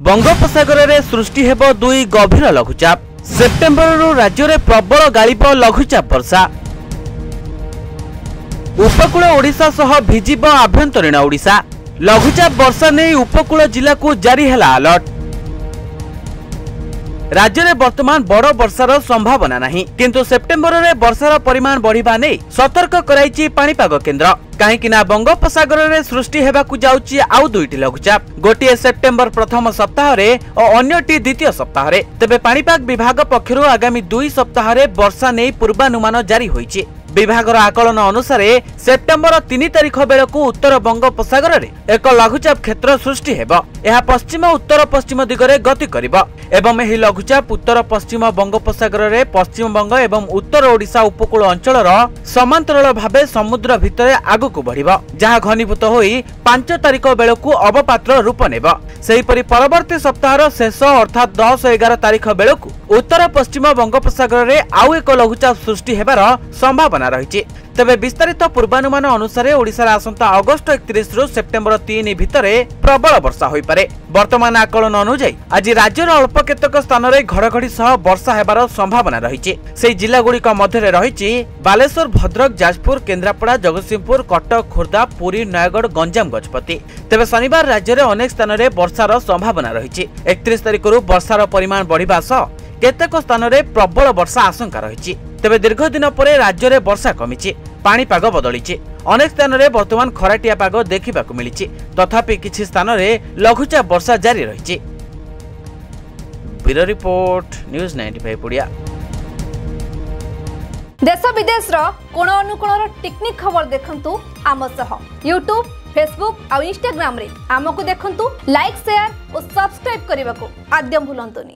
बंगोपसागर में सृष्टि हेब दुई गभीर लघुचाप। सेप्टेम्बर राज्य में प्रबल गालिब लघुचाप वर्षा। उपकूल ओडिशा सह भिजिब आभ्यंतरीण ओडिशा। लघुचाप वर्षा नहीं उपकूल जिला को जारी है अलर्ट। राज्य में वर्तमान बड़ वर्षार संभावना नहीं, किंतु सेप्टेम्बर में वर्षार परिमाण बढ़िबा नहीं सतर्क कराइछि पाणीपाग केन्द्र। कहीं बंगोपसागर में सृष्टि हेबाकु जाउछि आउ दुईटी लघुचाप, गोटे सेप्टेम्बर प्रथम सप्ताह रे और अन्यटी द्वितीय सप्ताह रे। तेबे पाणीपाग विभाग पक्षरु आगामी 2 सप्ताह रे वर्षा नहीं पूर्वानुमान जारी होइछि। विभागर आकलन अनुसार सेप्टेम्बर 3 तारिख बेलू उत्तर बंगोपसागर रे एक लघुचाप क्षेत्र सृष्टि हेब। यह पश्चिम उत्तर पश्चिम दिगरे गति करिब एवं एही लघुचाप उत्तर पश्चिम बंगोपसागर रे पश्चिम बंग एवं उत्तर ओडिशा उपकूल अंचलर समांतराल भावे समुद्र भितरे आगकु बढ़िबो, जहां घनीभूत होई 5 तारिख बेलू अवपात्र रूप नेब। सेहीपरि परवर्ती सप्ताहर शेष अर्थात 10-11 तारिख बेलू उत्तर पश्चिम बंगोपसागर रे आउ एक लघुचाप सृष्टि हेबार संभावना रही। तेबे विस्तारित पूर्वानुमान अनुसार ओडिशा आसंता अगस्ट 31 रु सेप्टेम्बर 3 भितर प्रबल वर्षा होई पारे। वर्तमान आकलन अनुसार आज राज्यर अल्प केतक स्थान में घड़घड़ी सह वर्षा हेबार संभावना रही। से जिला गुड़िक मध्य रही बालेश्वर, भद्रक, जाजपुर, केन्द्रापड़ा, जगतसिंहपुर, कटक, खोर्धा, पुरी, नयगढ़, गंजाम, गजपति। तेबे शनिवार राज्य में अनेक स्थान में वर्षार संभावना रही। 31 तारिख वर्षार परिमाण बढ़िबा सह केतेक स्थान में प्रबल वर्षा आशंका रही। तेबे दीर्घ दिन पर राज्य में वर्षा कमिछि, पाणीपाग बदलिछि। अनेक स्थान में वर्तमान खराटिया पाग देखिबाकु मिलिछि, तथापि किछि स्थान में लघुचाप वर्षा जारी रही। Bureau report, news 95 Odia. देश विदेश कोण अनुकोण टेक्निक खबर देखंतु आम सह यूट्यूब, फेसबुक और इंस्टाग्राम रे आमको देखंतु। लाइक, शेयर और सब्सक्राइब करने को आद्यम भूलंतुनी।